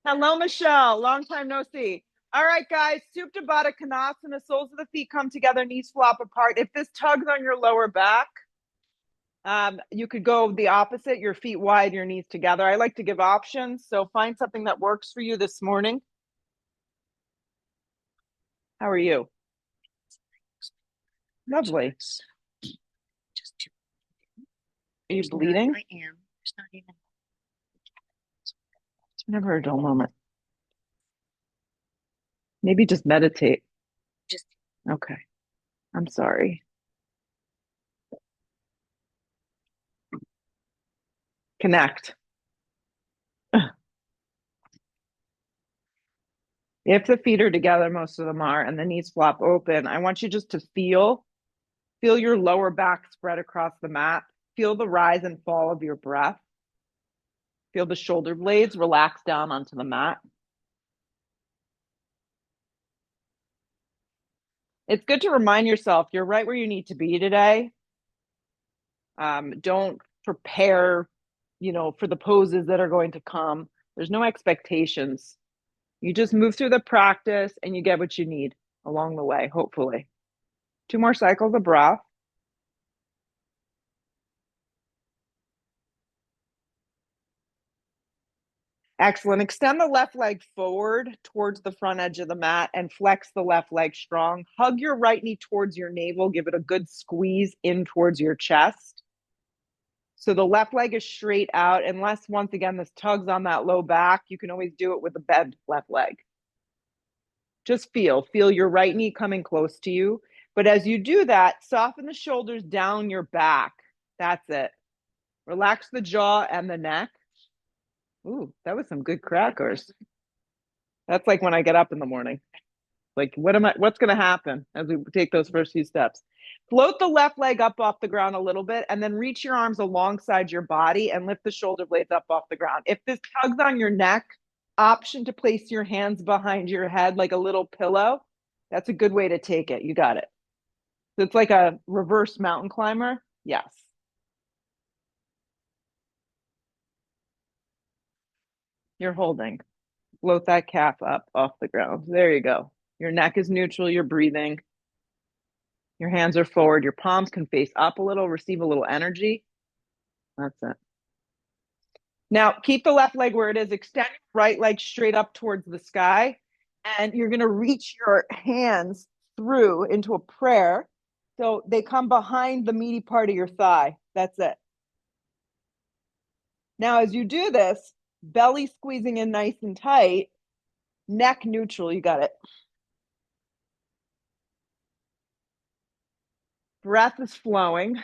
Hello, Michelle. Long time no see. All right, guys. Supta Baddha Konasana. Soles of the feet come together, knees flop apart. If this tugs on your lower back, you could go the opposite, your feet wide, your knees together. I like to give options. So find something that works for you this morning. How are you? Lovely. Are you bleeding? I am. There's not even. Never a dull moment. Maybe just meditate. Just Okay. I'm sorry. Connect. If the feet are together, most of them are, and the knees flop open, I want you just to feel your lower back spread across the mat. Feel the rise and fall of your breath. Feel the shoulder blades relax down onto the mat. It's good to remind yourself you're right where you need to be today. Don't prepare, for the poses that are going to come. There's no expectations. You just move through the practice and you get what you need along the way, hopefully. Two more cycles of breath. Excellent. Extend the left leg forward towards the front edge of the mat and flex the left leg strong. Hug your right knee towards your navel. Give it a good squeeze in towards your chest. So the left leg is straight out. Unless, once again, this tugs on that low back, you can always do it with the bent left leg. Just feel your right knee coming close to you. But as you do that, soften the shoulders down your back. That's it. Relax the jaw and the neck. Ooh, that was some good crackers. That's like when I get up in the morning. Like, what's going to happen as we take those first few steps? Float the left leg up off the ground a little bit and then reach your arms alongside your body and lift the shoulder blades up off the ground. If this tugs on your neck, option to place your hands behind your head like a little pillow. That's a good way to take it. You got it. So it's like a reverse mountain climber. Yes. You're holding. Float that calf up off the ground. There you go. Your neck is neutral. You're breathing. Your hands are forward. Your palms can face up a little, receive a little energy. That's it. Now, keep the left leg where it is. Extend your right leg straight up towards the sky. And you're going to reach your hands through into a prayer. So they come behind the meaty part of your thigh. That's it. Now, as you do this, belly squeezing in nice and tight, neck neutral. You got it. Breath is flowing.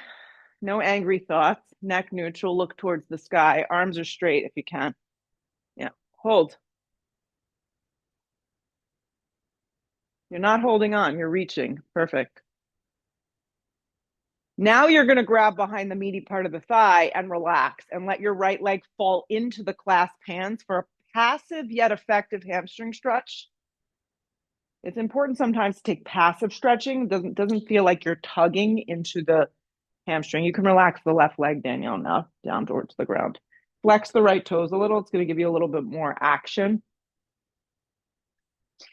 No angry thoughts. Neck neutral. Look towards the sky. Arms are straight if you can. Yeah. Hold. You're not holding on. You're reaching. Perfect. Now you're going to grab behind the meaty part of the thigh and relax and let your right leg fall into the clasped hands for a passive yet effective hamstring stretch. It's important sometimes to take passive stretching. Doesn't feel like you're tugging into the hamstring. You can relax the left leg, Danielle, now down towards the ground. Flex the right toes a little. It's going to give you a little bit more action.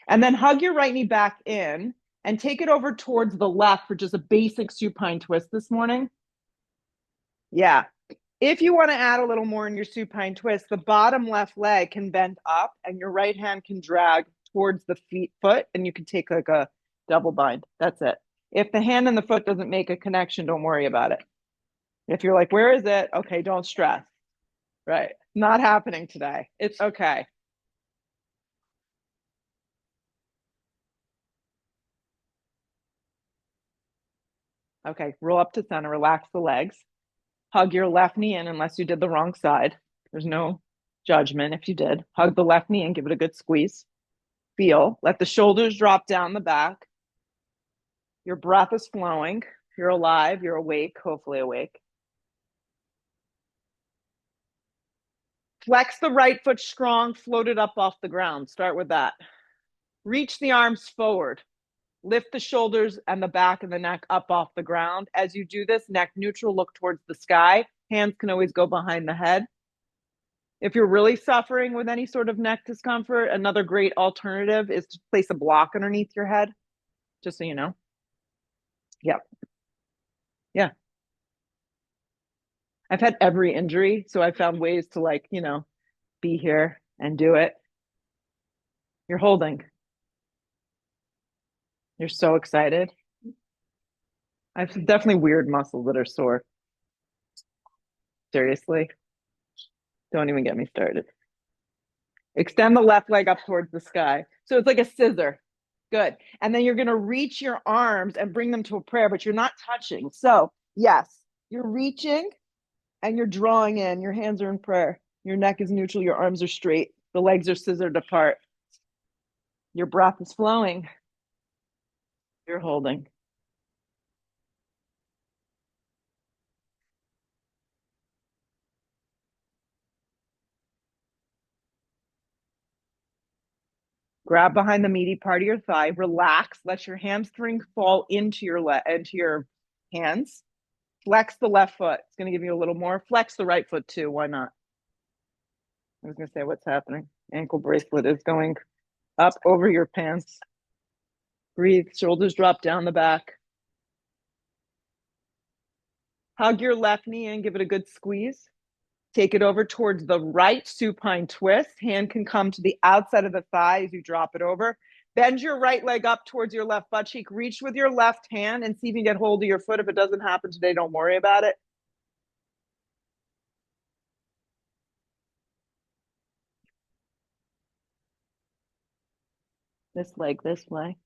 And then hug your right knee back in and take it over towards the left for just a basic supine twist this morning. Yeah. If you want to add a little more in your supine twist, the bottom left leg can bend up and your right hand can drag towards the foot and you can take like a double bind. That's it. If the hand and the foot doesn't make a connection, don't worry about it. If you're like, where is it? Okay, don't stress. Right. Not happening today. It's okay. Okay, roll up to center, relax the legs. Hug your left knee in unless you did the wrong side. There's no judgment if you did. Hug the left knee and give it a good squeeze. Feel. Let the shoulders drop down the back. Your breath is flowing. You're alive. You're awake, hopefully awake. Flex the right foot strong, float it up off the ground. Start with that. Reach the arms forward. Lift the shoulders and the back and the neck up off the ground. As you do this, neck neutral, look towards the sky. Hands can always go behind the head. If you're really suffering with any sort of neck discomfort, another great alternative is to place a block underneath your head, just so you know. Yep. Yeah. I've had every injury, so I found ways to like, be here and do it. You're holding. You're so excited. I've definitely weird muscles that are sore. Seriously. Don't even get me started. Extend the left leg up towards the sky. So it's like a scissor. Good. And then you're going to reach your arms and bring them to a prayer, but you're not touching. So, yes, you're reaching and you're drawing in. Your hands are in prayer. Your neck is neutral. Your arms are straight. The legs are scissored apart. Your breath is flowing. You're holding. Grab behind the meaty part of your thigh. Relax. Let your hamstring fall into your hands. Flex the left foot. It's going to give you a little more. Flex the right foot too. Why not? I was going to say, what's happening? Ankle bracelet is going up over your pants. Breathe. Shoulders drop down the back. Hug your left knee and give it a good squeeze. Take it over towards the right supine twist. Hand can come to the outside of the thigh as you drop it over. Bend your right leg up towards your left butt cheek. Reach with your left hand and see if you can get hold of your foot. If it doesn't happen today, don't worry about it. This leg this way.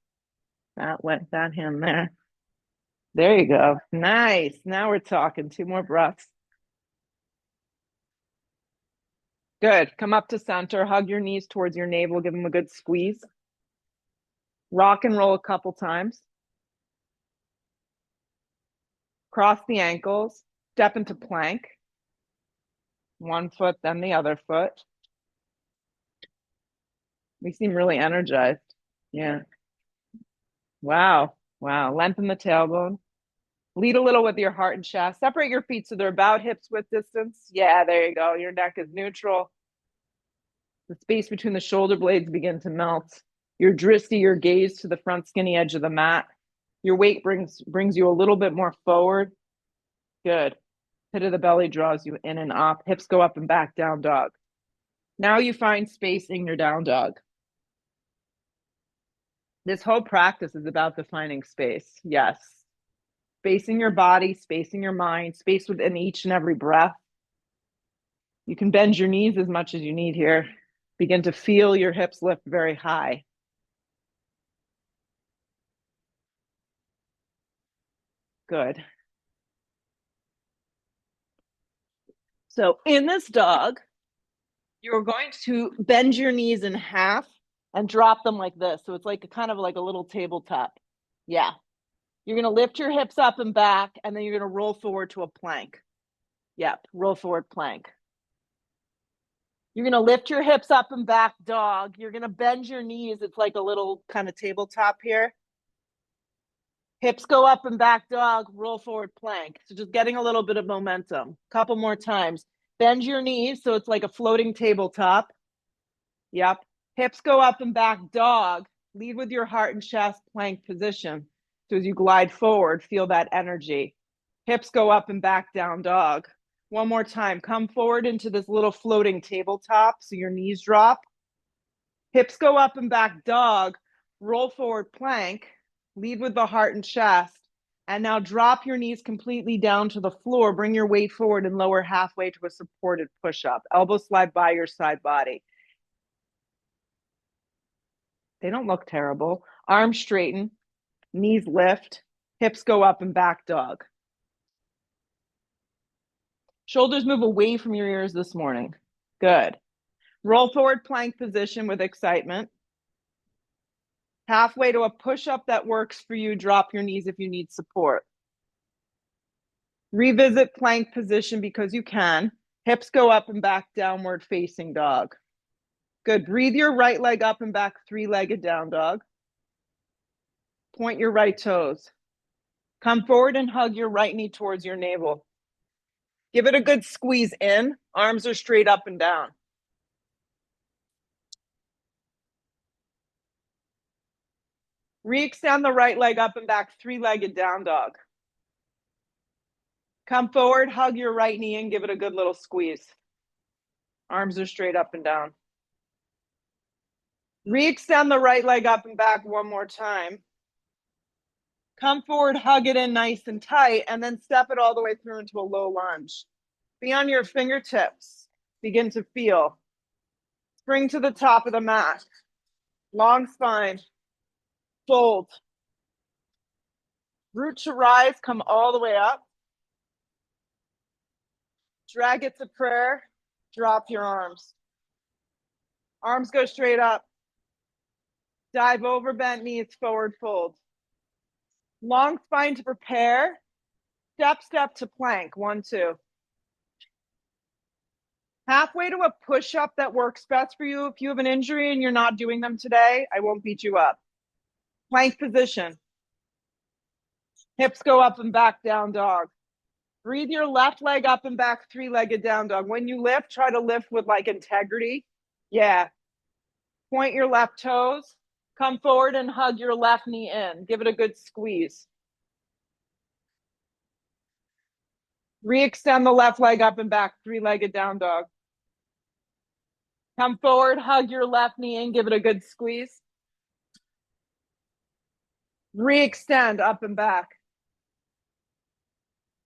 That hand there. There you go. Nice. Now we're talking. 2 more breaths. Good. Come up to center. Hug your knees towards your navel. Give them a good squeeze. Rock and roll a couple times. Cross the ankles. Step into plank. One foot, then the other foot. We seem really energized. Yeah. Wow. Wow. Lengthen the tailbone. Lead a little with your heart and chest. Separate your feet so they're about hips width distance. Yeah, there you go. Your neck is neutral. The space between the shoulder blades begin to melt. Your drishti, your gaze to the front skinny edge of the mat. Your weight brings you a little bit more forward. Good. Pit of the belly draws you in and up. Hips go up and back, down dog. Now you find space in your down dog. This whole practice is about defining space. Yes. Spacing your body, spacing your mind, space within each and every breath. You can bend your knees as much as you need here. Begin to feel your hips lift very high. Good. So in this dog, you're going to bend your knees in half and drop them like this. So it's like a kind of like a little tabletop. Yeah. You're going to lift your hips up and back, and then you're going to roll forward to a plank. Yep. Roll forward plank. You're going to lift your hips up and back, dog. You're going to bend your knees. It's like a little kind of tabletop here. Hips go up and back, dog. Roll forward plank. So just getting a little bit of momentum. Couple more times. Bend your knees so it's like a floating tabletop. Yep. Hips go up and back, dog. Lead with your heart and chest, plank position. So as you glide forward, feel that energy. Hips go up and back, down dog. One more time. Come forward into this little floating tabletop so your knees drop. Hips go up and back, dog. Roll forward, plank. Lead with the heart and chest. And now drop your knees completely down to the floor. Bring your weight forward and lower halfway to a supported push-up. Elbows slide by your side body. They don't look terrible. Arms straighten, knees lift, hips go up and back dog. Shoulders move away from your ears this morning. Good. Roll forward plank position with excitement. Halfway to a push-up that works for you, drop your knees if you need support. Revisit plank position because you can. Hips go up and back, downward facing dog. Good. Breathe your right leg up and back, 3-legged down dog. Point your right toes. Come forward and hug your right knee towards your navel. Give it a good squeeze in. Arms are straight up and down. Re-extend the right leg up and back, three-legged down dog. Come forward, hug your right knee and give it a good little squeeze. Arms are straight up and down. Re-extend the right leg up and back one more time. Come forward, hug it in nice and tight, and then step it all the way through into a low lunge. Be on your fingertips. Begin to feel. Spring to the top of the mat. Long spine. Fold. Root to rise, come all the way up. Drag it to prayer. Drop your arms. Arms go straight up. Dive over, bent knees, forward fold. Long spine to prepare. Step, step to plank. 1, 2. Halfway to a push-up that works best for you. If you have an injury and you're not doing them today, I won't beat you up. Plank position. Hips go up and back, down dog. Breathe your left leg up and back, three-legged down dog. When you lift, try to lift with like integrity. Yeah. Point your left toes. Come forward and hug your left knee in. Give it a good squeeze. Re-extend the left leg up and back, three-legged down dog. Come forward, hug your left knee in, give it a good squeeze. Re-extend up and back.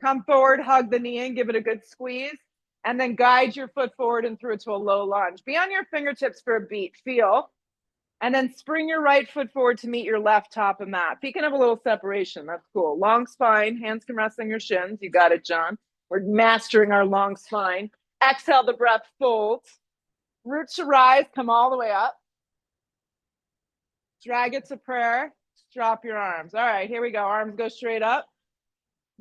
Come forward, hug the knee in, give it a good squeeze, and then guide your foot forward and through it to a low lunge. Be on your fingertips for a beat. Feel. And then spring your right foot forward to meet your left top of mat. If you can have a little separation, that's cool. Long spine, hands can rest on your shins. You got it, John. We're mastering our long spine. Exhale the breath, fold. Root to rise, come all the way up. Drag it to prayer. Drop your arms. All right, here we go. Arms go straight up.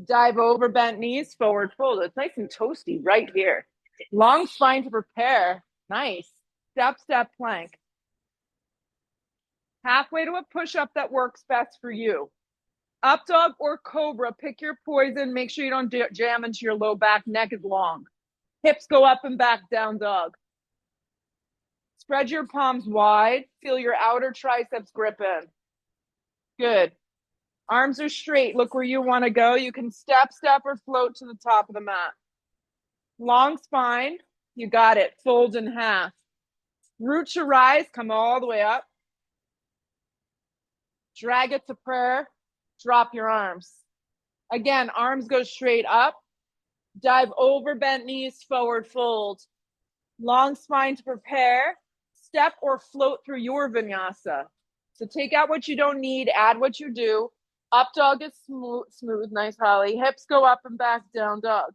Dive over, bent knees, forward fold. It's nice and toasty right here. Long spine to prepare. Nice. Step, step, plank. Halfway to a push-up that works best for you. Up dog or cobra, pick your poison. Make sure you don't jam into your low back. Neck is long. Hips go up and back, down dog. Spread your palms wide. Feel your outer triceps grip in. Good. Arms are straight. Look where you want to go. You can step, step, or float to the top of the mat. Long spine. You got it. Fold in half. Root to rise. Come all the way up. Drag it to prayer. Drop your arms. Again, arms go straight up. Dive over, bent knees, forward fold. Long spine to prepare. Step or float through your vinyasa. So take out what you don't need, add what you do. Up dog is smooth, nice, Holly. Hips go up and back, down dog.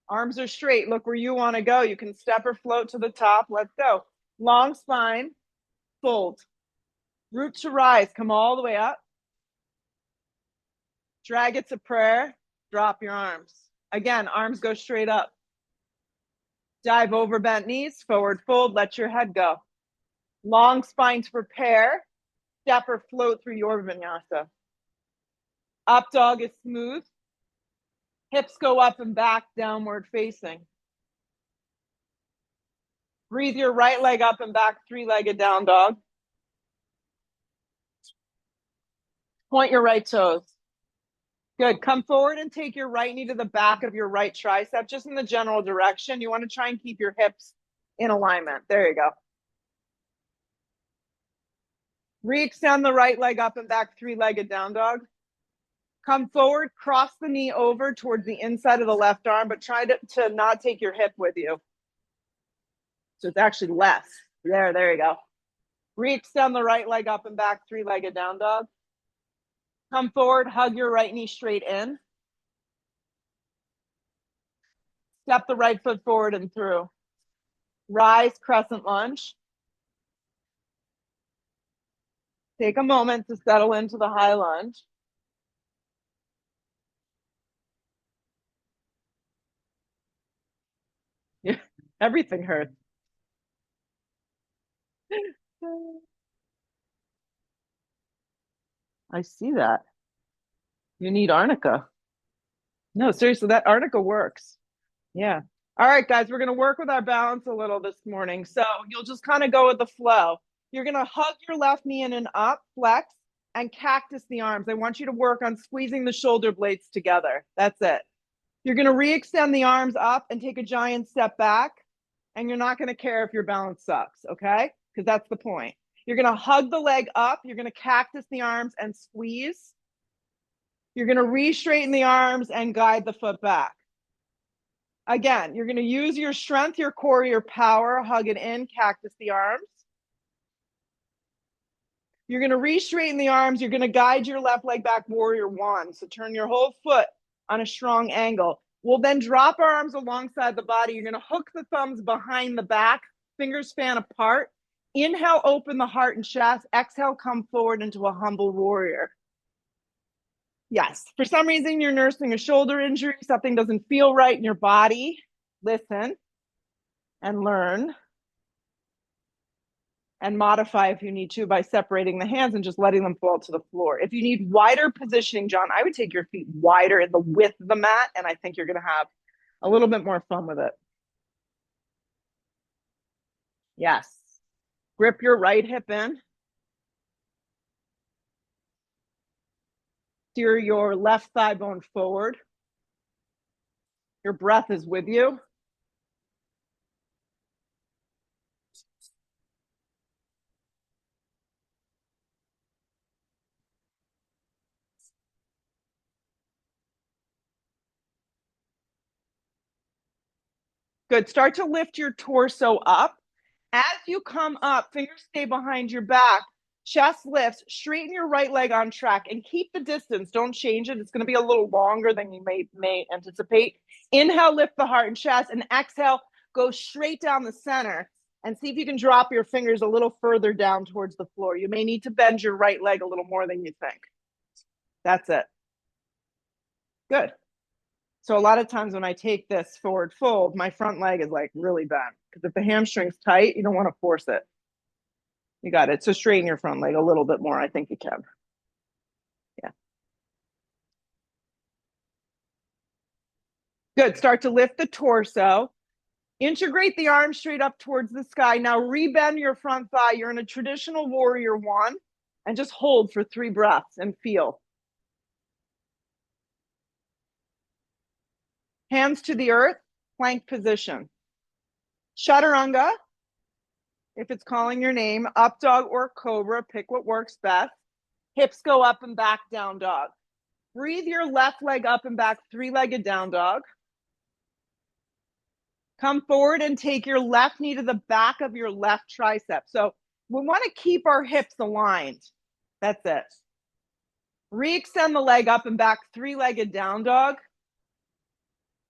Arms are straight. Look where you want to go. You can step or float to the top. Let's go. Long spine, fold. Root to rise. Come all the way up. Drag it to prayer. Drop your arms. Again, arms go straight up. Dive over, bent knees, forward fold. Let your head go. Long spine to prepare. Step or float through your vinyasa. Up dog is smooth. Hips go up and back, downward facing. Breathe your right leg up and back, three-legged down dog. Point your right toes. Good. Come forward and take your right knee to the back of your right tricep, just in the general direction. You want to try and keep your hips in alignment. There you go. Re-extend the right leg up and back, three-legged down dog. Come forward, cross the knee over towards the inside of the left arm, but try to not take your hip with you. So it's actually less. There you go. Re-extend the right leg up and back, three-legged down dog. Come forward, hug your right knee straight in. Step the right foot forward and through. Rise, crescent lunge. Take a moment to settle into the high lunge. Yeah, everything hurts. I see that. You need arnica. No, seriously, that arnica works. Yeah. All right, guys, we're going to work with our balance a little this morning. So you'll just kind of go with the flow. You're going to hug your left knee in and up, flex, and cactus the arms. I want you to work on squeezing the shoulder blades together. That's it. You're going to re-extend the arms up and take a giant step back. And you're not going to care if your balance sucks, okay? Because that's the point. You're going to hug the leg up. You're going to cactus the arms and squeeze. You're going to re-straighten the arms and guide the foot back. Again, you're going to use your strength, your core, your power. Hug it in, cactus the arms. You're going to re-straighten the arms. You're going to guide your left leg back, warrior one. So turn your whole foot on a strong angle. We'll then drop our arms alongside the body. You're going to hook the thumbs behind the back, fingers fan apart. Inhale, open the heart and chest. Exhale, come forward into a humble warrior. Yes, for some reason you're nursing a shoulder injury, something doesn't feel right in your body. Listen and learn and modify if you need to by separating the hands and just letting them fall to the floor. If you need wider positioning, John, I would take your feet wider in the width of the mat, and I think you're going to have a little bit more fun with it. Yes. Grip your right hip in. Steer your left thigh bone forward. Your breath is with you. Good. Start to lift your torso up. As you come up, fingers stay behind your back. Chest lifts. Straighten your right leg on track and keep the distance. Don't change it. It's going to be a little longer than you may anticipate. Inhale, lift the heart and chest, and exhale, go straight down the center and see if you can drop your fingers a little further down towards the floor. You may need to bend your right leg a little more than you think. That's it. Good. So a lot of times when I take this forward fold, my front leg is like really bent because if the hamstring's tight, you don't want to force it. You got it. So straighten your front leg a little bit more. I think you can. Yeah. Good. Start to lift the torso. Integrate the arms straight up towards the sky. Now rebend your front thigh. You're in a traditional warrior one and just hold for 3 breaths and feel. Hands to the earth, plank position. Chaturanga, if it's calling your name, up dog or cobra, pick what works best. Hips go up and back, down dog. Breathe your left leg up and back, 3-legged down dog. Come forward and take your left knee to the back of your left tricep. So we want to keep our hips aligned. That's it. Re-extend the leg up and back, 3-legged down dog.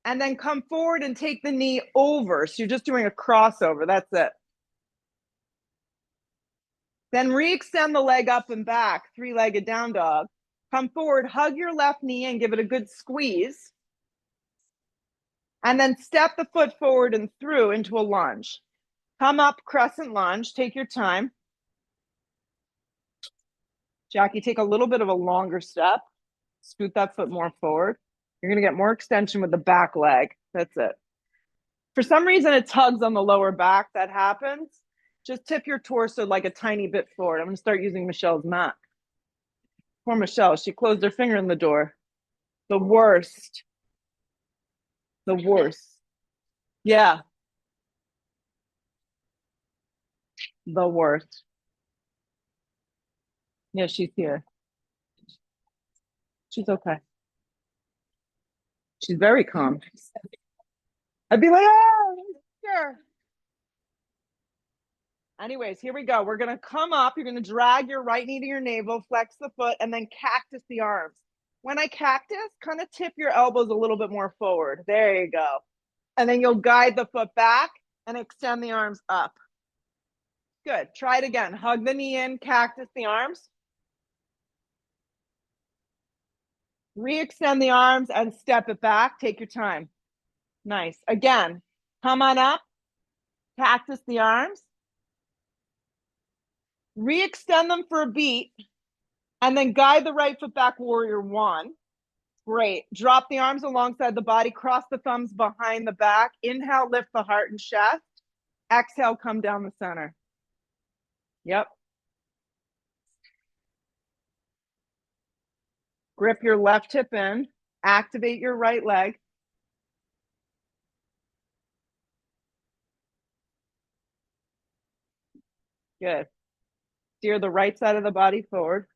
And then come forward and take the knee over. So you're just doing a crossover. That's it. Then re-extend the leg up and back, 3-legged down dog. Come forward, hug your left knee and give it a good squeeze. And then step the foot forward and through into a lunge. Come up, crescent lunge. Take your time. Jackie, take a little bit of a longer step. Scoot that foot more forward. You're going to get more extension with the back leg. That's it. For some reason, it tugs on the lower back. That happens. Just tip your torso like a tiny bit forward. I'm going to start using Michelle's mat. Poor Michelle. She closed her finger in the door. The worst. The worst. Yeah. The worst. Yeah, she's here. She's okay. She's very calm. I'd be like, oh, sure. Anyways, here we go. We're going to come up. You're going to drag your right knee to your navel, flex the foot, and then cactus the arms. When I cactus, kind of tip your elbows a little bit more forward. There you go. And then you'll guide the foot back and extend the arms up. Good. Try it again. Hug the knee in, cactus the arms. Re-extend the arms and step it back. Take your time. Nice. Again, come on up, cactus the arms. Re-extend them for a beat, and then guide the right foot back, warrior one. Great. Drop the arms alongside the body, cross the thumbs behind the back. Inhale, lift the heart and chest. Exhale, come down the center. Yep. Grip your left hip in. Activate your right leg. Good. Steer the right side of the body forward.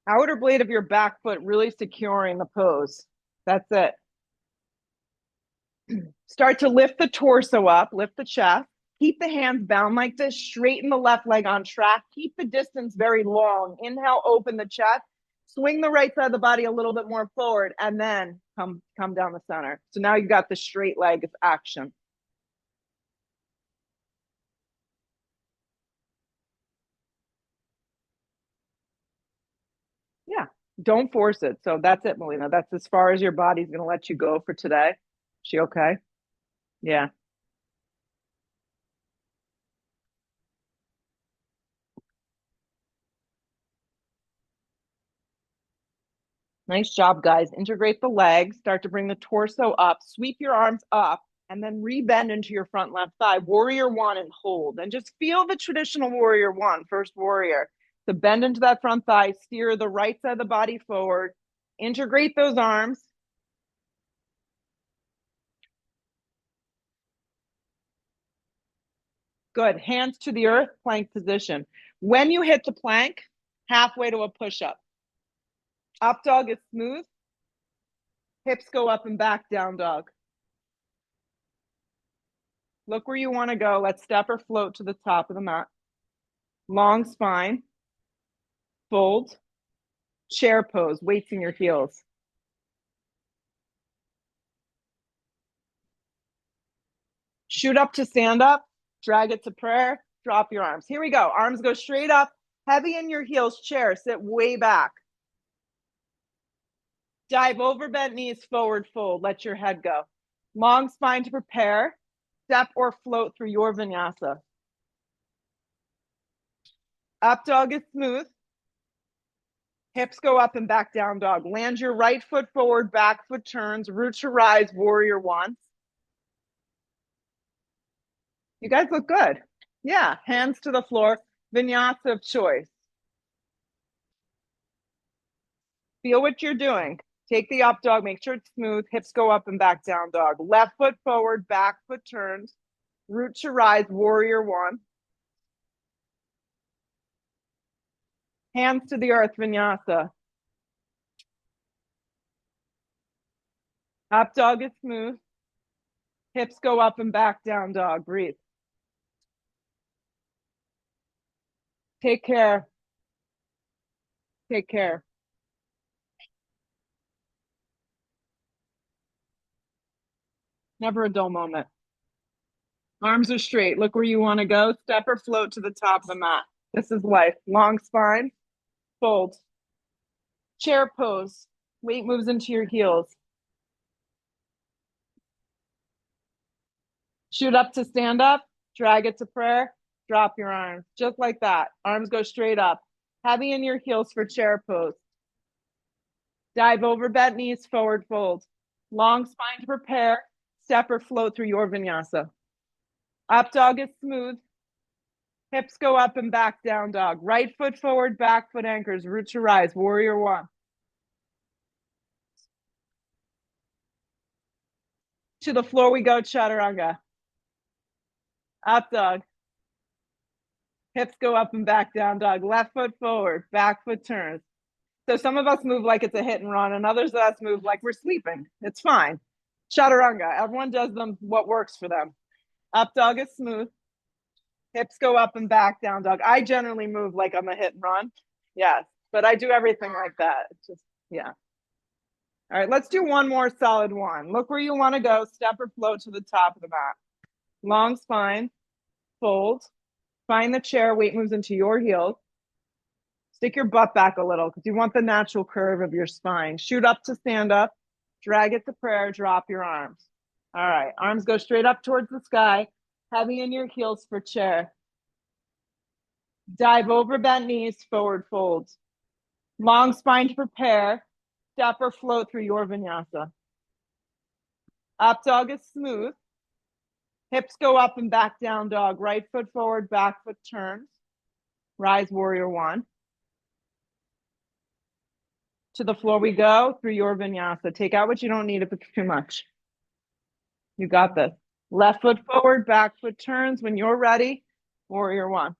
Outer blade of your back foot really securing the pose. That's it. Start to lift the torso up, lift the chest. Keep the hands bound like this. Straighten the left leg on track. Keep the distance very long. Inhale, open the chest. Swing the right side of the body a little bit more forward, and then come down the center. So now you've got the straight leg action. Yeah, don't force it. So that's it, Melina. That's as far as your body's going to let you go for today. She okay? Yeah. Nice job, guys. Integrate the legs. Start to bring the torso up. Sweep your arms up and then rebend into your front left thigh. Warrior one and hold. And just feel the traditional warrior one, first warrior. So bend into that front thigh. Steer the right side of the body forward. Integrate those arms. Good. Hands to the earth, plank position. When you hit the plank, halfway to a push-up. Up dog is smooth. Hips go up and back, down dog. Look where you want to go. Let's step or float to the top of the mat. Long spine. Fold. Chair pose, weights in your heels. Shoot up to stand up. Drag it to prayer. Drop your arms. Here we go. Arms go straight up. Heavy in your heels. Chair. Sit way back. Dive over, bent knees, forward fold. Let your head go. Long spine to prepare. Step or float through your vinyasa. Up dog is smooth. Hips go up and back, down dog. Land your right foot forward, back foot turns, root to rise, warrior one. You guys look good. Yeah, hands to the floor, vinyasa of choice. Feel what you're doing. Take the up dog, make sure it's smooth. Hips go up and back, down dog. Left foot forward, back foot turns. Root to rise, warrior one. Hands to the earth, vinyasa. Up dog is smooth. Hips go up and back, down dog. Breathe. Take care. Take care. Never a dull moment. Arms are straight. Look where you want to go. Step or float to the top of the mat. This is life. Long spine. Fold. Chair pose. Weight moves into your heels. Shoot up to stand up. Drag it to prayer. Drop your arms. Just like that. Arms go straight up. Heavy in your heels for chair pose. Dive over, bent knees, forward fold. Long spine to prepare. Step or float through your vinyasa. Up dog is smooth. Hips go up and back, down dog. Right foot forward, back foot anchors. Root to rise, warrior one. To the floor we go, chaturanga. Up dog. Hips go up and back, down dog. Left foot forward, back foot turns. So some of us move like it's a hit and run, and others of us move like we're sleeping. It's fine. Chaturanga. Everyone does them what works for them. Up dog is smooth. Hips go up and back, down dog. I generally move like I'm a hit and run. Yes, but I do everything like that. It's just, yeah. All right, let's do one more solid one. Look where you want to go. Step or float to the top of the mat. Long spine. Fold. Find the chair. Weight moves into your heels. Stick your butt back a little because you want the natural curve of your spine. Shoot up to stand up. Drag it to prayer. Drop your arms. All right. Arms go straight up towards the sky. Heavy in your heels for chair. Dive over, bent knees, forward folds. Long spine to prepare. Step or float through your vinyasa. Up dog is smooth. Hips go up and back down dog. Right foot forward, back foot turns. Rise warrior one. To the floor we go through your vinyasa. Take out what you don't need if it's too much. You got this. Left foot forward, back foot turns. When you're ready, warrior one.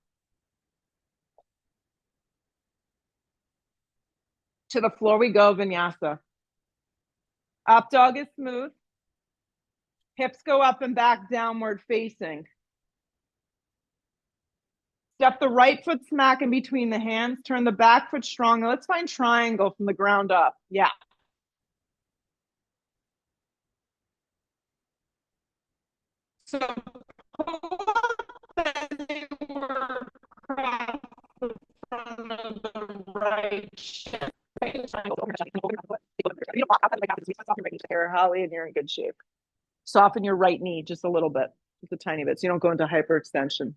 To the floor we go, vinyasa. Up dog is smooth. Hips go up and back, downward facing. Step the right foot smack in between the hands. Turn the back foot strong. Let's find triangle from the ground up. Yeah. So pull up as you were across the front of the right shin. Holly, and you're in good shape. Soften your right knee just a little bit, just a tiny bit, so you don't go into hyperextension.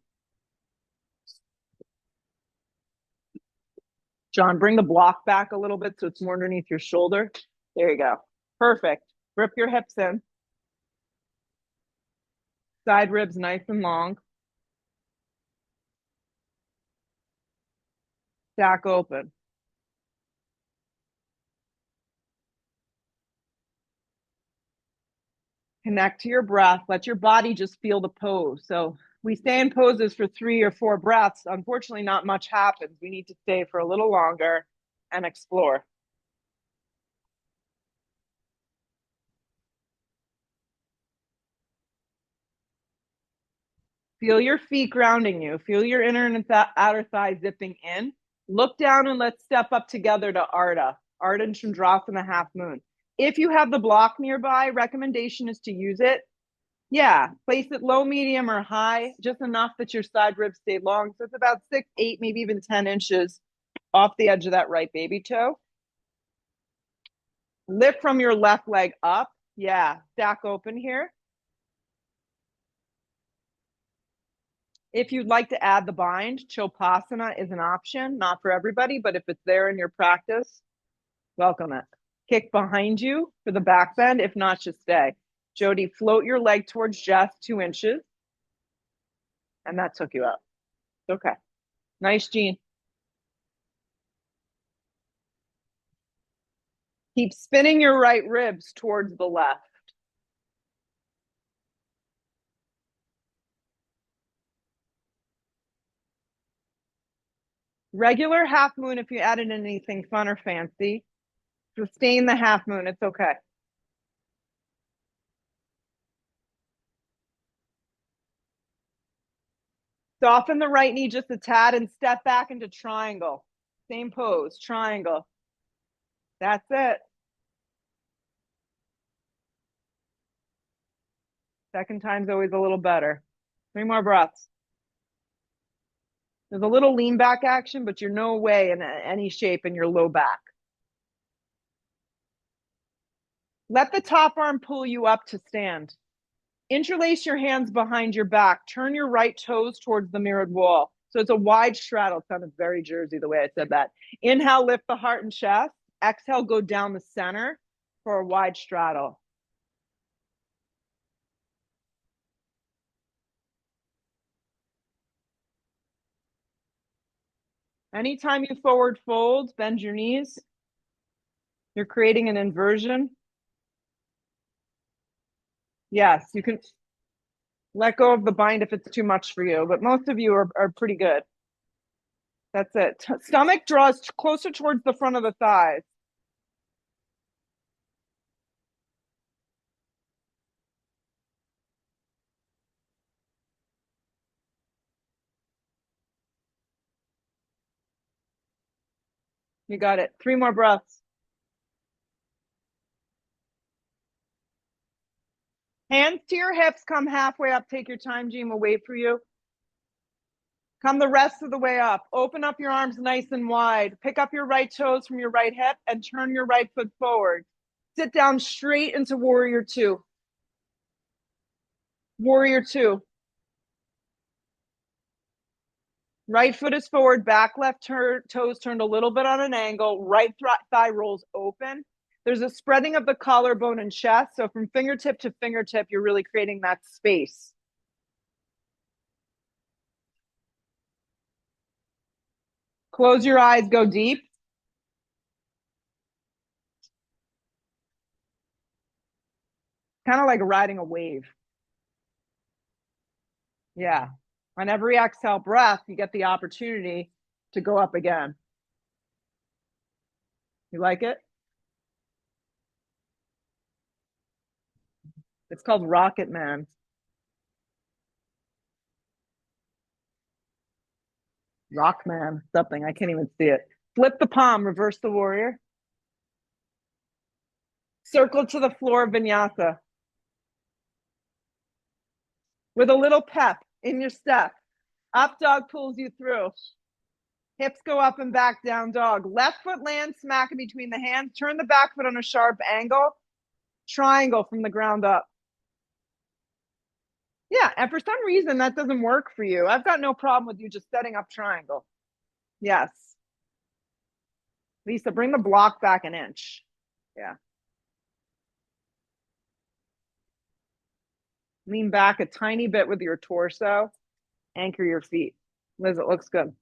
John, bring the block back a little bit so it's more underneath your shoulder. There you go. Perfect. Grip your hips in. Side ribs nice and long. Stack open. Connect to your breath. Let your body just feel the pose. So we stay in poses for 3 or 4 breaths. Unfortunately, not much happens. We need to stay for a little longer and explore. Feel your feet grounding you. Feel your inner and outer thigh zipping in. Look down and let's step up together to Ardha. Ardha and Chandrasana half moon. If you have the block nearby, recommendation is to use it. Yeah, place it low, medium, or high, just enough that your side ribs stay long. So it's about 6, 8, maybe even 10 inches off the edge of that right baby toe. Lift from your left leg up. Yeah, stack open here. If you'd like to add the bind, Chopasana is an option, not for everybody, but if it's there in your practice, welcome it. Kick behind you for the back bend. If not, just stay. Jody, float your leg towards Jess 2 inches. And that took you up. Okay. Nice, Jean. Keep spinning your right ribs towards the left. Regular half moon if you added anything fun or fancy. Sustain the half moon. It's okay. Soften the right knee just a tad and step back into triangle. Same pose, triangle. That's it. Second time's always a little better. 3 more breaths. There's a little lean back action, but you're no way in any shape in your low back. Let the top arm pull you up to stand. Interlace your hands behind your back. Turn your right toes towards the mirrored wall. So it's a wide straddle. It sounded very Jersey the way I said that. Inhale, lift the heart and chest. Exhale, go down the center for a wide straddle. Anytime you forward fold, bend your knees. You're creating an inversion. Yes, you can let go of the bind if it's too much for you, but most of you are pretty good. That's it. Stomach draws closer towards the front of the thighs. You got it. 3 more breaths. Hands to your hips, come halfway up. Take your time, Jean. We'll wait for you. Come the rest of the way up. Open up your arms nice and wide. Pick up your right toes from your right hip and turn your right foot forward. Sit down straight into warrior 2. Warrior 2. Right foot is forward, back left toes turned a little bit on an angle. Right thigh rolls open. there's a spreading of the collarbone and chest. So from fingertip to fingertip, you're really creating that space. Close your eyes, go deep. Kind of like riding a wave. Yeah. On every exhale breath, you get the opportunity to go up again. You like it? It's called Rocket Man. Rockman, something. I can't even see it. Flip the palm, reverse the warrior. Circle to the floor, vinyasa. With a little pep in your step. Up dog pulls you through. Hips go up and back, down dog. Left foot lands smack in between the hands. Turn the back foot on a sharp angle. Triangle from the ground up. Yeah, and for some reason that doesn't work for you. I've got no problem with you just setting up triangle. Yes. Lisa, bring the block back an inch. Yeah. Lean back a tiny bit with your torso. Anchor your feet. Liz, it looks good.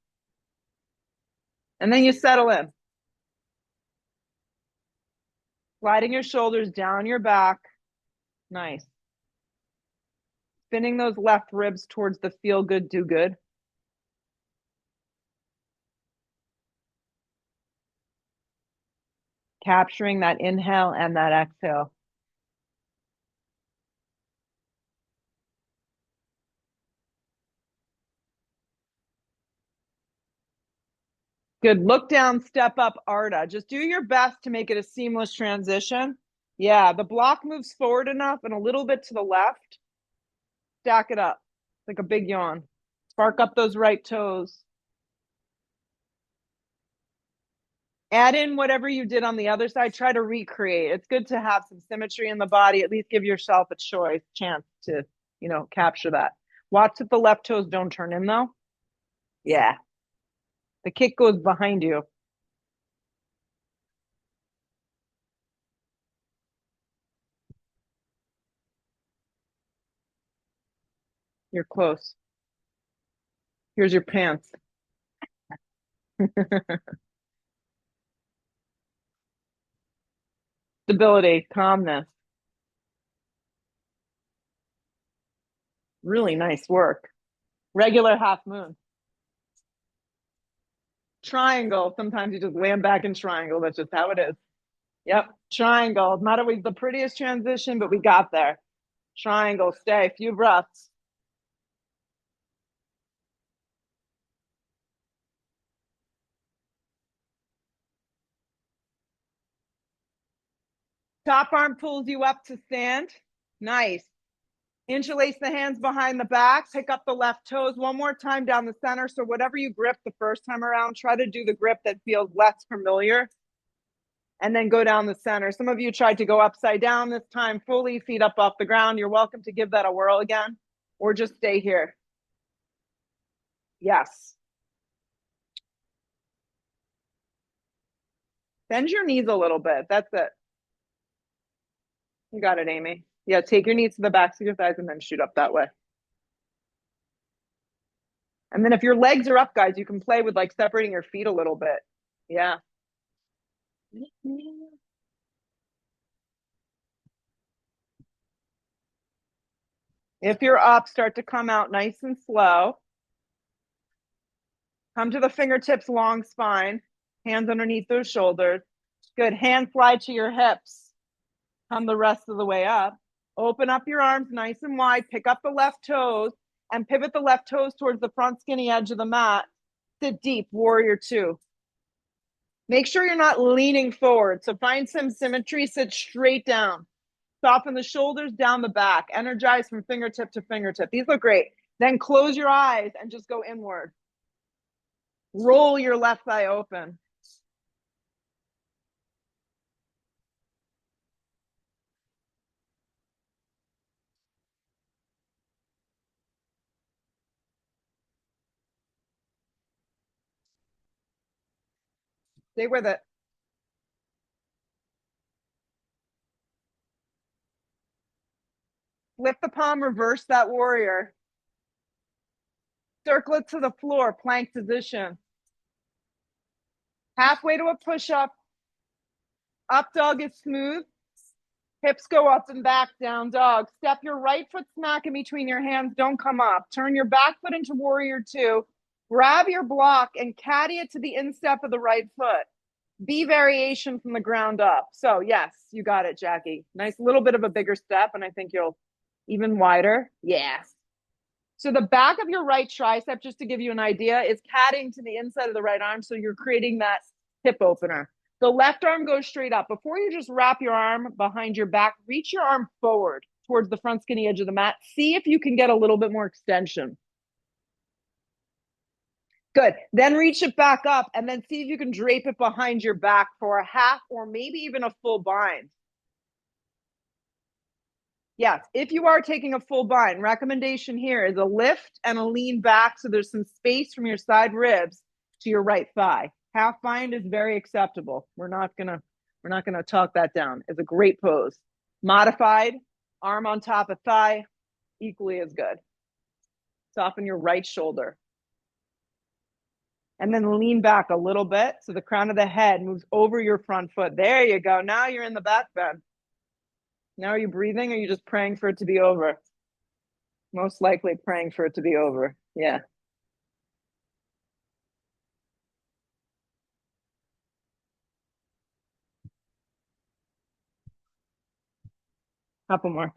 And then you settle in. Sliding your shoulders down your back. Nice. Spinning those left ribs towards the feel good, do good. Capturing that inhale and that exhale. Good. Look down, step up, Ardha. Just do your best to make it a seamless transition. Yeah, the block moves forward enough and a little bit to the left. Stack it up like a big yawn. Spark up those right toes. Add in whatever you did on the other side. Try to recreate. It's good to have some symmetry in the body. At least give yourself a chance to, capture that. Watch that the left toes don't turn in though. Yeah. The kick goes behind you. You're close. Here's your pants. Stability, calmness. Really nice work. Regular half moon. Triangle. Sometimes you just land back in triangle. That's just how it is. Yep. Triangle. Not always the prettiest transition, but we got there. Triangle. Stay. Few breaths. Top arm pulls you up to stand. Nice. Interlace the hands behind the back. Pick up the left toes one more time down the center. So whatever you grip the first time around, try to do the grip that feels less familiar. And then go down the center. Some of you tried to go upside down this time, fully feet up off the ground. You're welcome to give that a whirl again, or just stay here. Yes. Bend your knees a little bit. That's it. You got it, Amy. Yeah, take your knees to the backs of your thighs and then shoot up that way. And then if your legs are up, guys, you can play with like separating your feet a little bit. Yeah. If you're up, start to come out nice and slow. Come to the fingertips, long spine. Hands underneath those shoulders. Good. Hand slide to your hips. Come the rest of the way up. Open up your arms nice and wide. Pick up the left toes and pivot the left toes towards the front skinny edge of the mat. Sit deep, warrior two. Make sure you're not leaning forward. So find some symmetry, sit straight down. Soften the shoulders, down the back. Energize from fingertip to fingertip. These look great. Then close your eyes and just go inward. Roll your left thigh open. Stay with it. Lift the palm, reverse that warrior. Circle it to the floor, plank position. Halfway to a push-up. Up dog is smooth. Hips go up and back, down dog. Step your right foot smack in between your hands. Don't come up. Turn your back foot into warrior two. Grab your block and caddy it to the instep of the right foot. B variation from the ground up. So yes, you got it, Jackie. Nice little bit of a bigger step, and I think you'll even wider. Yes. So the back of your right tricep, just to give you an idea, is caddying to the inside of the right arm. So you're creating that hip opener. The left arm goes straight up. Before you just wrap your arm behind your back, reach your arm forward towards the front skinny edge of the mat. See if you can get a little bit more extension. Good. Then reach it back up and then see if you can drape it behind your back for a half or maybe even a full bind. Yes, if you are taking a full bind, recommendation here is a lift and a lean back so there's some space from your side ribs to your right thigh. Half bind is very acceptable. We're not gonna talk that down. It's a great pose. Modified, arm on top of thigh, equally as good. Soften your right shoulder. And then lean back a little bit so the crown of the head moves over your front foot. There you go. Now you're in the back bend. Now are you breathing or are you just praying for it to be over? Most likely praying for it to be over. Yeah. Couple more.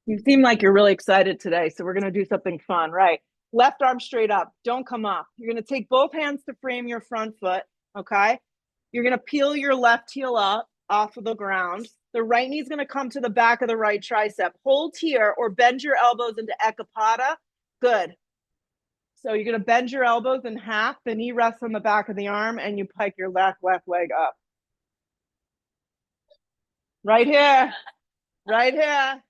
You seem like you're really excited today, so we're going to do something fun, right? Left arm straight up. Don't come up. You're going to take both hands to frame your front foot, okay? You're going to peel your left heel up off of the ground. The right knee is going to come to the back of the right tricep. Hold here or bend your elbows into Ekapada. Good. So you're going to bend your elbows in half. The knee rests on the back of the arm, and you pike your left leg up. Right here. Right here.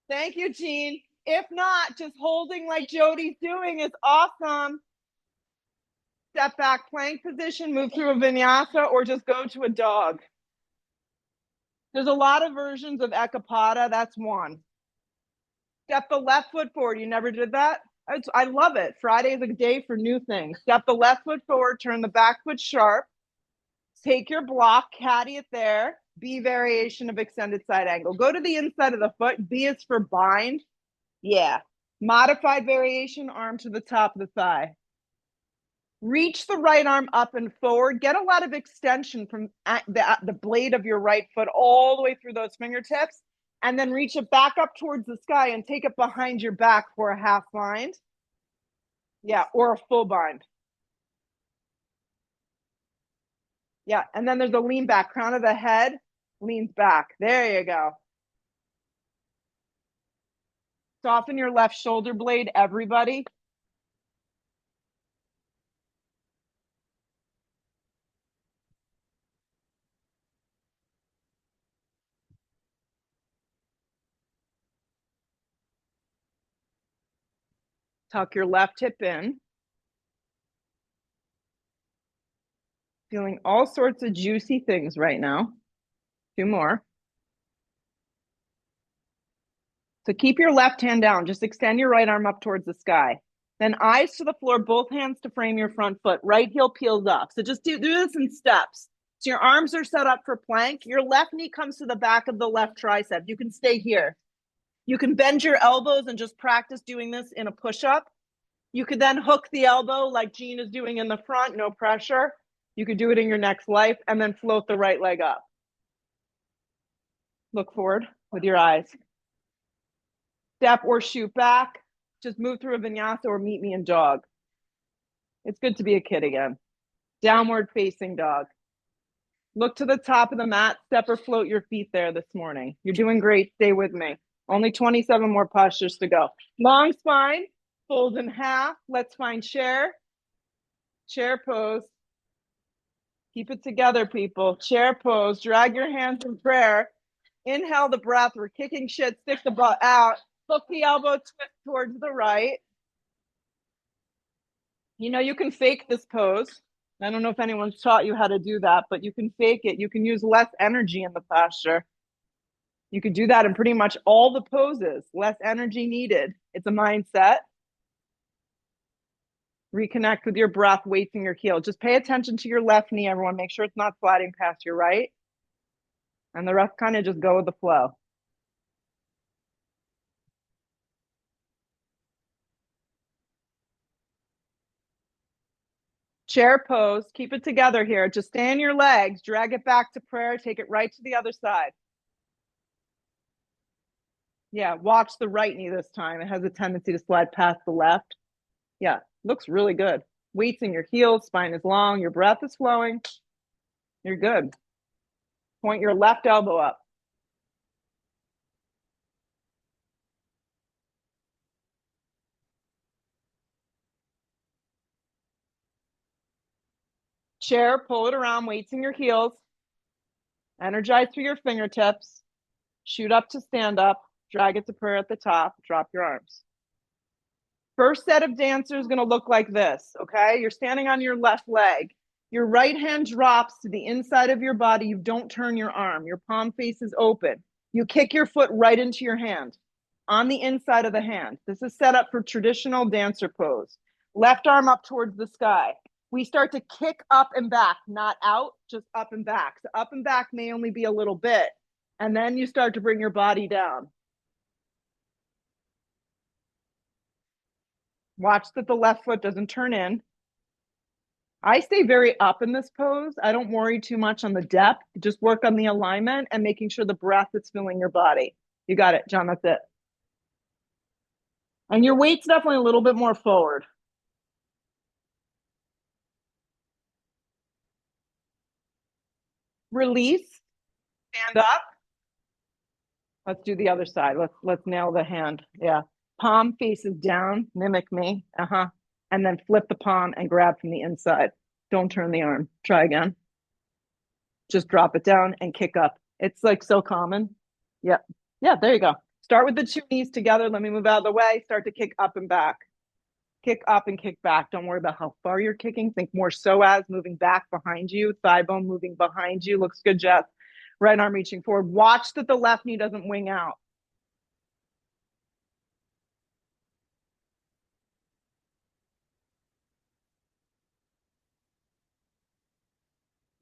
Thank you, Jean. If not, just holding like Jody's doing is awesome. Step back, plank position, move through a vinyasa, or just go to a dog. There's a lot of versions of Ekapada. That's one. Step the left foot forward. You never did that? I love it. Friday is a day for new things. Step the left foot forward, turn the back foot sharp. Take your block, caddy it there. B variation of extended side angle. Go to the inside of the foot. B is for bind. Yeah. Modified variation, arm to the top of the thigh. Reach the right arm up and forward. Get a lot of extension from the blade of your right foot all the way through those fingertips. And then reach it back up towards the sky and take it behind your back for a half bind. Yeah, or a full bind. Yeah, and then there's a lean back. Crown of the head leans back. There you go. Soften your left shoulder blade, everybody. Tuck your left hip in. Feeling all sorts of juicy things right now. Two more. So keep your left hand down. Just extend your right arm up towards the sky. Then eyes to the floor, both hands to frame your front foot. Right heel peels up. So just do this in steps. So your arms are set up for plank. Your left knee comes to the back of the left tricep. You can stay here. You can bend your elbows and just practice doing this in a push-up. You could then hook the elbow like Jean is doing in the front, no pressure. You could do it in your next life and then float the right leg up. Look forward with your eyes. Step or shoot back. Just move through a vinyasa or meet me in dog. It's good to be a kid again. Downward facing dog. Look to the top of the mat. Step or float your feet there this morning. You're doing great. Stay with me. Only 27 more postures to go. Long spine. Fold in half. Let's find chair. Chair pose. Keep it together, people. Chair pose. Drag your hands in prayer. Inhale the breath. We're kicking shit. Stick the butt out. Hook the elbow, twist towards the right. You know, you can fake this pose. I don't know if anyone's taught you how to do that, but you can fake it. You can use less energy in the posture. You could do that in pretty much all the poses. Less energy needed. It's a mindset. Reconnect with your breath, weights in your heel. Just pay attention to your left knee, everyone. Make sure it's not sliding past your right. And the rest kind of just go with the flow. Chair pose. Keep it together here. Just stay on your legs. Drag it back to prayer. Take it right to the other side. Yeah, watch the right knee this time. It has a tendency to slide past the left. Yeah, looks really good. Weights in your heels, spine is long, your breath is flowing. You're good. Point your left elbow up. Chair, pull it around, weights in your heels. Energize through your fingertips. Shoot up to stand up. Drag it to prayer at the top. Drop your arms. First set of dancers is going to look like this, okay? You're standing on your left leg. Your right hand drops to the inside of your body. You don't turn your arm. Your palm face is open. You kick your foot right into your hand on the inside of the hand. This is set up for traditional dancer pose. Left arm up towards the sky. We start to kick up and back, not out, just up and back. So up and back may only be a little bit. And then you start to bring your body down. Watch that the left foot doesn't turn in. I stay very up in this pose. I don't worry too much on the depth. Just work on the alignment and making sure the breath is filling your body. You got it, John. That's it. And your weight's definitely a little bit more forward. Release. Stand up. Let's do the other side. Let's nail the hand. Yeah. Palm faces down. Mimic me. And then flip the palm and grab from the inside. Don't turn the arm. Try again. Just drop it down and kick up. It's like so common. Yeah. Yeah, there you go. Start with the two knees together. Let me move out of the way. Start to kick up and back. Kick up and kick back. Don't worry about how far you're kicking. Think more psoas moving back behind you. Thigh bone moving behind you. Looks good, Jeff. Right arm reaching forward. Watch that the left knee doesn't wing out.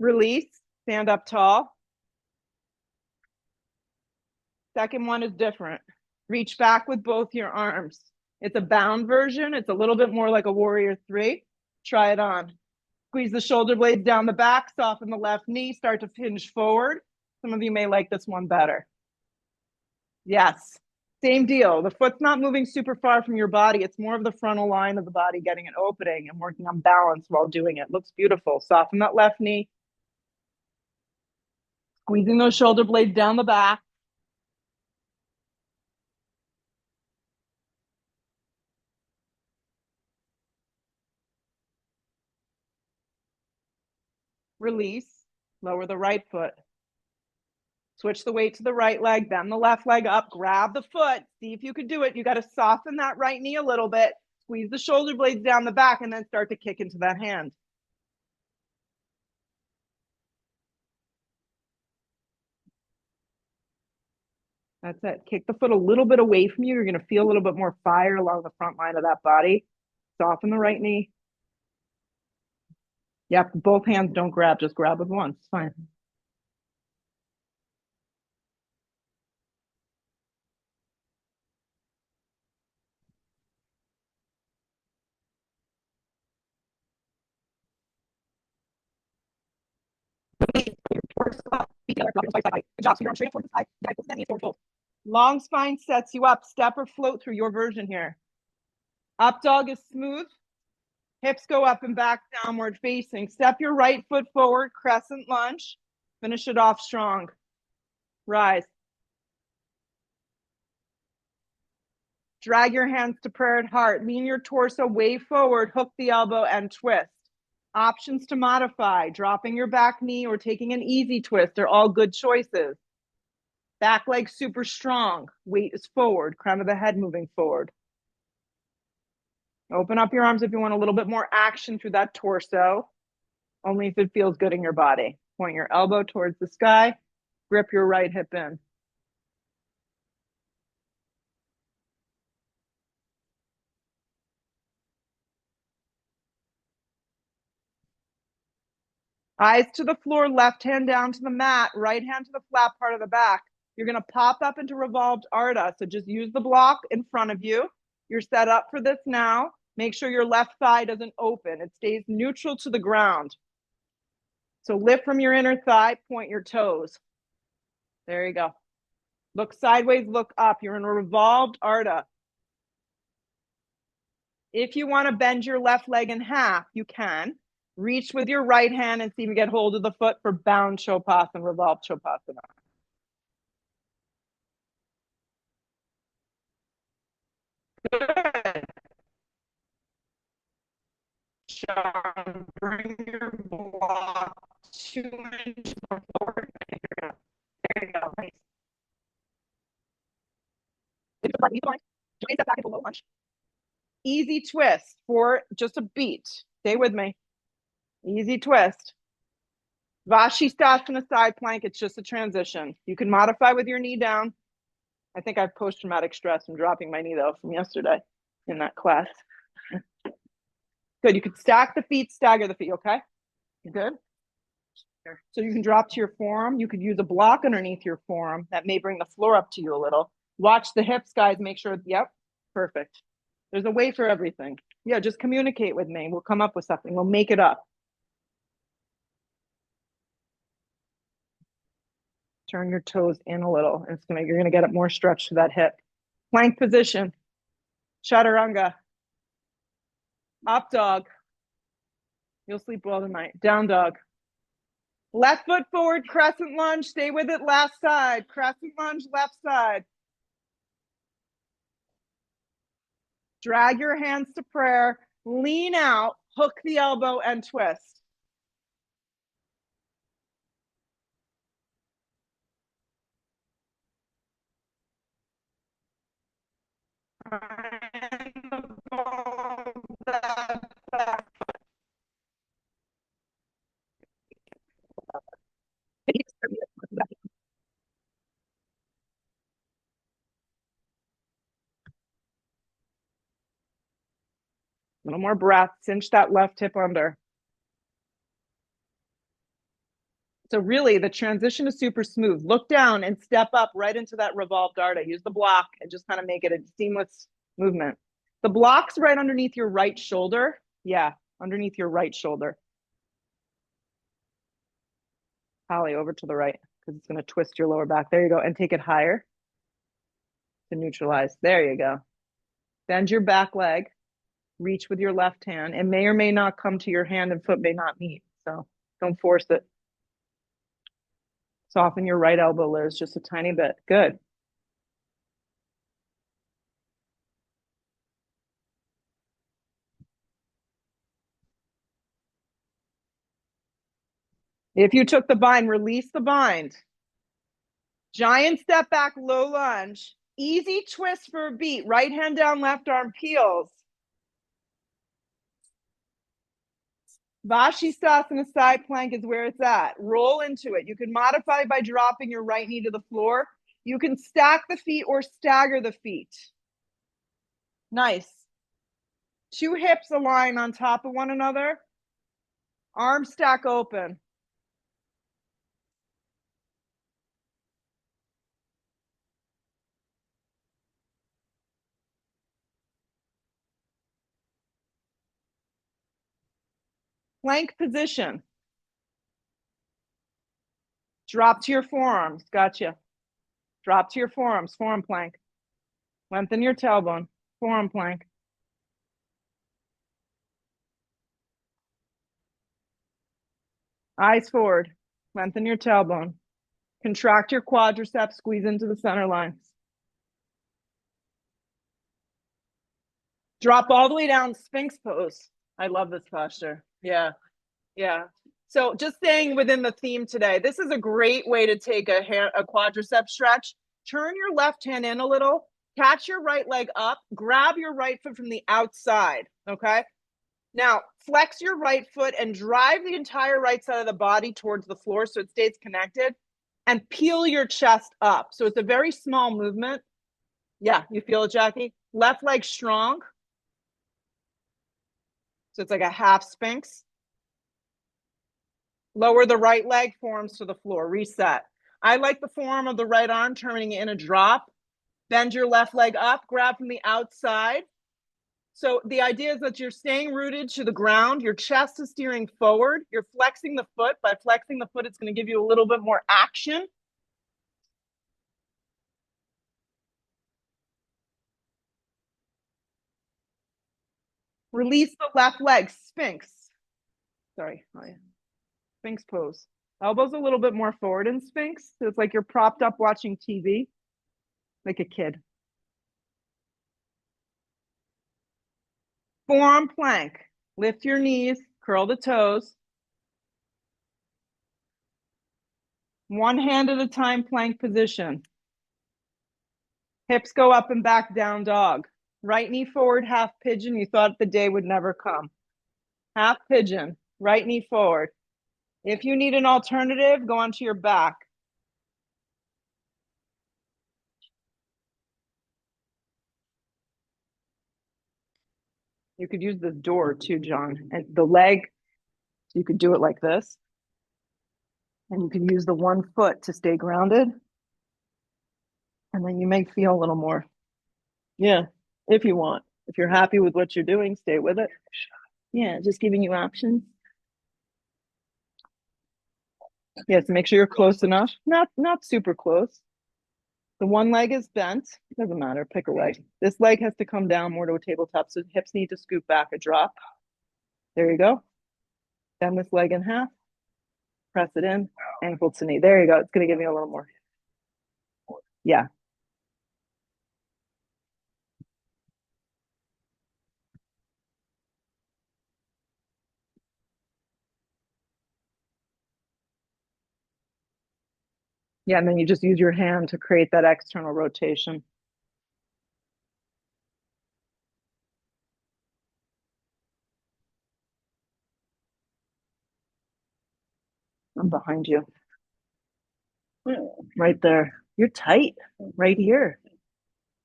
Release. Stand up tall. Second one is different. Reach back with both your arms. It's a bound version. It's a little bit more like a warrior three. Try it on. Squeeze the shoulder blades down the back, soften the left knee, start to hinge forward. Some of you may like this one better. Yes, same deal. The foot's not moving super far from your body. It's more of the frontal line of the body getting an opening and working on balance while doing it. Looks beautiful. Soften that left knee. Squeezing those shoulder blades down the back. Release. Lower the right foot. Switch the weight to the right leg, bend the left leg up, grab the foot, see if you could do it. You got to soften that right knee a little bit, squeeze the shoulder blades down the back, and then start to kick into that hand. That's it. Kick the foot a little bit away from you. You're going to feel a little bit more fire along the front line of that body. Soften the right knee. Yep, both hands don't grab, just grab with one. It's fine. Long spine sets you up. Step or float through your version here. Up dog is smooth. Hips go up and back, downward facing. Step your right foot forward, crescent lunge. Finish it off strong. Rise. Drag your hands to prayer at heart. Lean your torso way forward, hook the elbow and twist. Options to modify, dropping your back knee or taking an easy twist are all good choices. Back leg super strong. Weight is forward, crown of the head moving forward. Open up your arms if you want a little bit more action through that torso, only if it feels good in your body. Point your elbow towards the sky, grip your right hip in. Eyes to the floor, left hand down to the mat, right hand to the flat part of the back. You're going to pop up into revolved Ardha. So just use the block in front of you. You're set up for this now. Make sure your left thigh doesn't open. It stays neutral to the ground. So lift from your inner thigh, point your toes. There you go. Look sideways, look up. You're in a revolved Ardha. If you want to bend your left leg in half, you can. Reach with your right hand and see if you get hold of the foot for bound Shavasana, revolved Shavasana. Good. Sean, bring your block 2 inches forward. There you go. Nice. Step back into low lunge. Easy twist for just a beat. Stay with me. Easy twist. Vashisthasana side plank. It's just a transition. You can modify with your knee down. I think I have post-traumatic stress from dropping my knee, though, from yesterday in that class. Good. You could stack the feet, stagger the feet, okay? You good? Sure. So you can drop to your forearm. You could use a block underneath your forearm. That may bring the floor up to you a little. Watch the hips, guys. Make sure, yep, perfect. There's a way for everything. Yeah, just communicate with me. We'll come up with something. We'll make it up. Turn your toes in a little. You're gonna get it more stretch to that hip. Plank position. Chaturanga. Up dog. You'll sleep well tonight. Down dog. Left foot forward, crescent lunge. Stay with it, last side. Crescent lunge, left side. Drag your hands to prayer. Lean out, hook the elbow, and twist. A little more breath. Cinch that left hip under. So really, the transition is super smooth. Look down and step up right into that revolved Ardha. Use the block and just kind of make it a seamless movement. The block's right underneath your right shoulder. Yeah, underneath your right shoulder. Holly, over to the right, because it's going to twist your lower back. There you go. And take it higher to neutralize. There you go. Bend your back leg. Reach with your left hand. It may or may not come to your hand and foot may not meet. So don't force it. Soften your right elbow, Liz, just a tiny bit. Good. If you took the bind, release the bind. Giant step back, low lunge. Easy twist for a beat. Right hand down, left arm peels. Vashisthasana side plank is where it's at. Roll into it. You can modify by dropping your right knee to the floor. You can stack the feet or stagger the feet. Nice. 2 hips align on top of one another. Arms stack open. Plank position. Drop to your forearms. Gotcha. Drop to your forearms. Forearm plank. Lengthen your tailbone. Forearm plank. Eyes forward. Lengthen your tailbone. Contract your quadriceps. Squeeze into the center lines. Drop all the way down. Sphinx pose. I love this posture. Yeah. Yeah. So just staying within the theme today, this is a great way to take a quadricep stretch. Turn your left hand in a little. Catch your right leg up. Grab your right foot from the outside. Okay. Now, flex your right foot and drive the entire right side of the body towards the floor so it stays connected, and peel your chest up. So it's a very small movement. Yeah, you feel it, Jackie? Left leg strong. So it's like a half Sphinx. Lower the right leg, forearms to the floor. Reset. I like the forearm of the right arm turning in a drop. Bend your left leg up, grab from the outside. So the idea is that you're staying rooted to the ground. Your chest is steering forward. You're flexing the foot. By flexing the foot, it's going to give you a little bit more action. Release the left leg, Sphinx. Sorry. Oh, yeah. Sphinx pose. Elbows a little bit more forward in Sphinx. So it's like you're propped up watching TV, like a kid. Forearm plank. Lift your knees, curl the toes. One hand at a time, plank position. Hips go up and back, down dog. Right knee forward, half pigeon. You thought the day would never come. Half pigeon, right knee forward. If you need an alternative, go onto your back. You could use the door too, John. And the leg, you could do it like this. And you can use the one foot to stay grounded. And then you may feel a little more. Yeah, if you want. If you're happy with what you're doing, stay with it. Yeah, just giving you options. Yes, make sure you're close enough. Not super close. The one leg is bent. It doesn't matter. Pick a leg. This leg has to come down more to a tabletop. So hips need to scoop back a drop. There you go. Bend this leg in half. Press it in. Ankle to knee. There you go. It's going to give me a little more. Yeah. Yeah, and then you just use your hand to create that external rotation. I'm behind you. Right there. You're tight. Right here.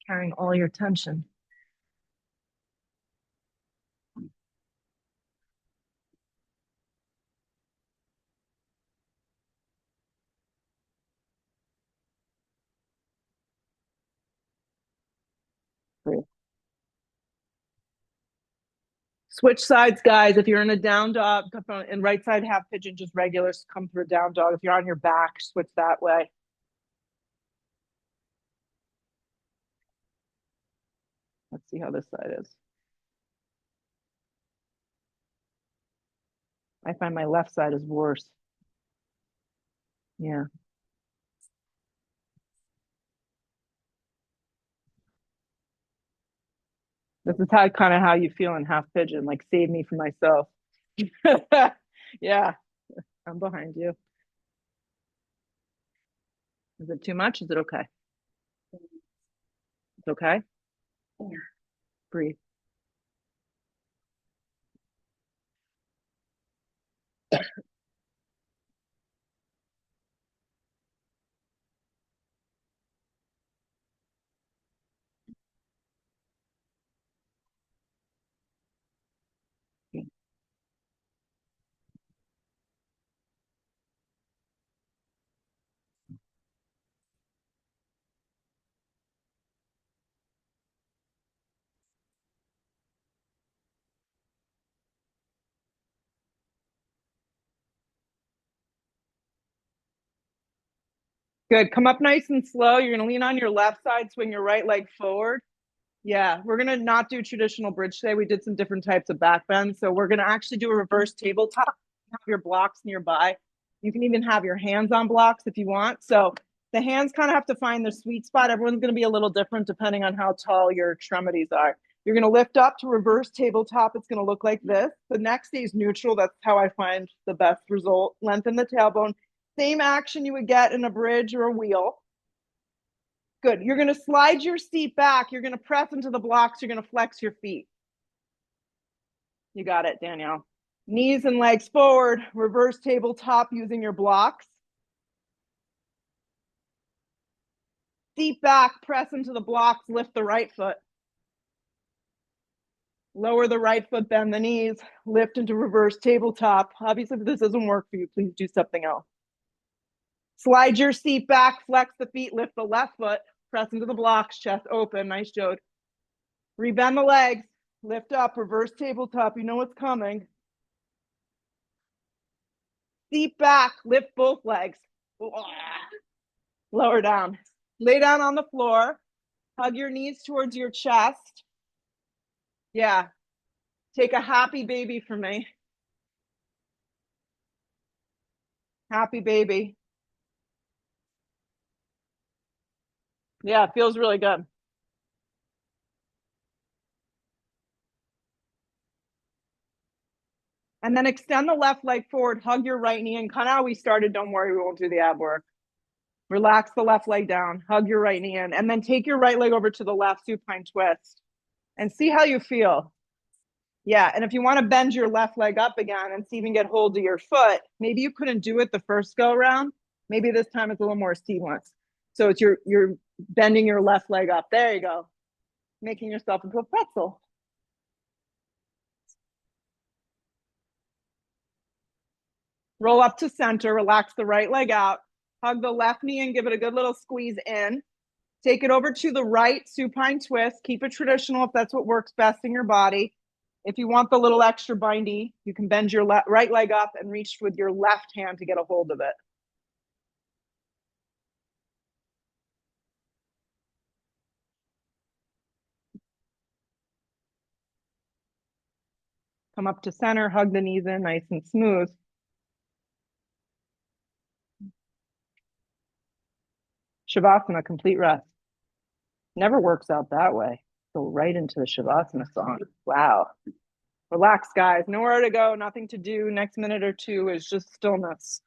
Carrying all your tension. Great. Switch sides, guys. If you're in a down dog, and right side half pigeon, just regular, come through a down dog. If you're on your back, switch that way. Let's see how this side is. I find my left side is worse. Yeah. This is how kind of how you feel in half pigeon, like save me from myself. Yeah, I'm behind you. Is it too much? Is it okay? It's okay. Yeah. Breathe. Good. Come up nice and slow. You're going to lean on your left side, swing your right leg forward. Yeah, we're going to not do traditional bridge today. We did some different types of back bends. So we're going to actually do a reverse tabletop. Have your blocks nearby. You can even have your hands on blocks if you want. So the hands kind of have to find their sweet spot. Everyone's going to be a little different depending on how tall your extremities are. You're going to lift up to reverse tabletop. It's going to look like this. The neck stays neutral. That's how I find the best result. Lengthen the tailbone. Same action you would get in a bridge or a wheel. Good. You're going to slide your seat back. You're going to press into the blocks. You're going to flex your feet. You got it, Danielle. Knees and legs forward. Reverse tabletop using your blocks. Seat back. Press into the blocks. Lift the right foot. Lower the right foot, bend the knees, lift into reverse tabletop. Obviously, if this doesn't work for you, please do something else. Slide your seat back, flex the feet, lift the left foot, press into the blocks, chest open. Nice, Jode. Rebend the legs, lift up, reverse tabletop. You know what's coming. Seat back, lift both legs. Lower down. Lay down on the floor. Hug your knees towards your chest. Yeah. Take a happy baby for me. Happy baby. Yeah, it feels really good. And then extend the left leg forward, hug your right knee, and kind of how we started. Don't worry, we won't do the ab work. Relax the left leg down, hug your right knee in, and then take your right leg over to the left supine twist and see how you feel. Yeah, and if you want to bend your left leg up again and see if you can get hold of your foot, maybe you couldn't do it the first go around. Maybe this time it's a little more seamless. So it's you're bending your left leg up. There you go. Making yourself into a pretzel. Roll up to center, relax the right leg out, hug the left knee and give it a good little squeeze in. Take it over to the right supine twist. Keep it traditional if that's what works best in your body. If you want the little extra bindy, you can bend your right leg up and reach with your left hand to get a hold of it. Come up to center, hug the knees in nice and smooth. Shavasana, complete rest. Never works out that way. Go right into the Shavasana song. Wow. Relax, guys. Nowhere to go, nothing to do. Next minute or two is just stillness.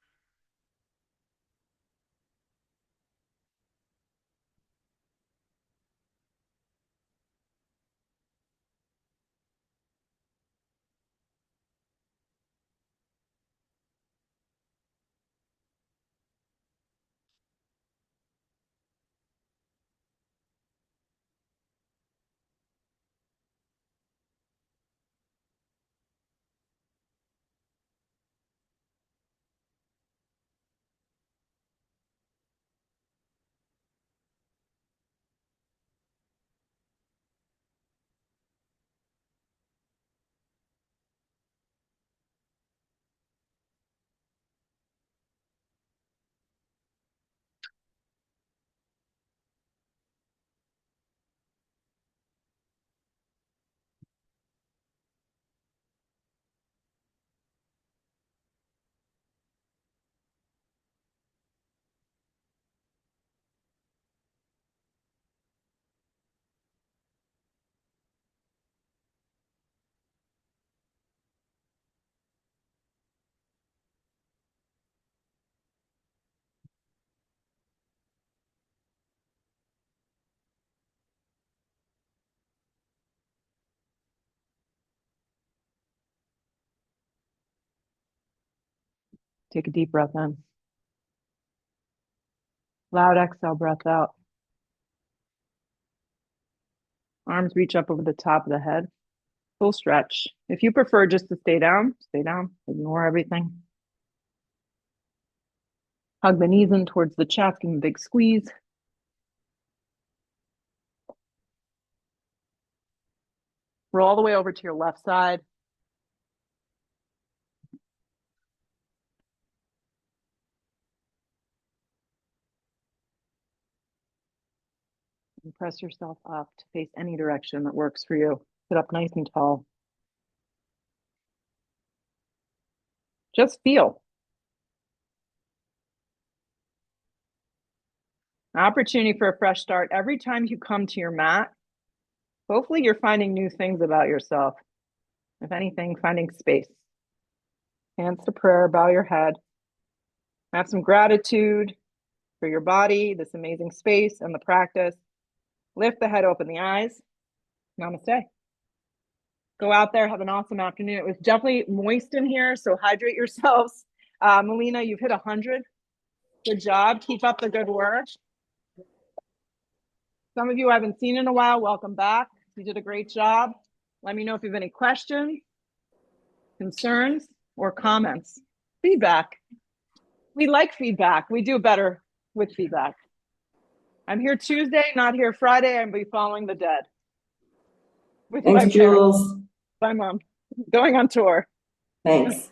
Take a deep breath in. Loud exhale, breath out. Arms reach up over the top of the head. Full stretch. If you prefer just to stay down, stay down. Ignore everything. Hug the knees in towards the chest. Give them a big squeeze. Roll all the way over to your left side. And press yourself up to face any direction that works for you. Sit up nice and tall. Just feel. An opportunity for a fresh start. Every time you come to your mat, hopefully you're finding new things about yourself. If anything, finding space. Hands to prayer, bow your head. Have some gratitude for your body, this amazing space, and the practice. Lift the head, open the eyes. Namaste. Go out there, have an awesome afternoon. It was definitely moist in here, so hydrate yourselves. Melina, you've hit 100. Good job. Keep up the good work. Some of you I haven't seen in a while. Welcome back. You did a great job. Let me know if you have any questions, concerns, or comments. Feedback. We like feedback. We do better with feedback. I'm here Tuesday, not here Friday. I'm be following the dead. With my Thanks, parents. Jules. My mom. Going on tour. Thanks.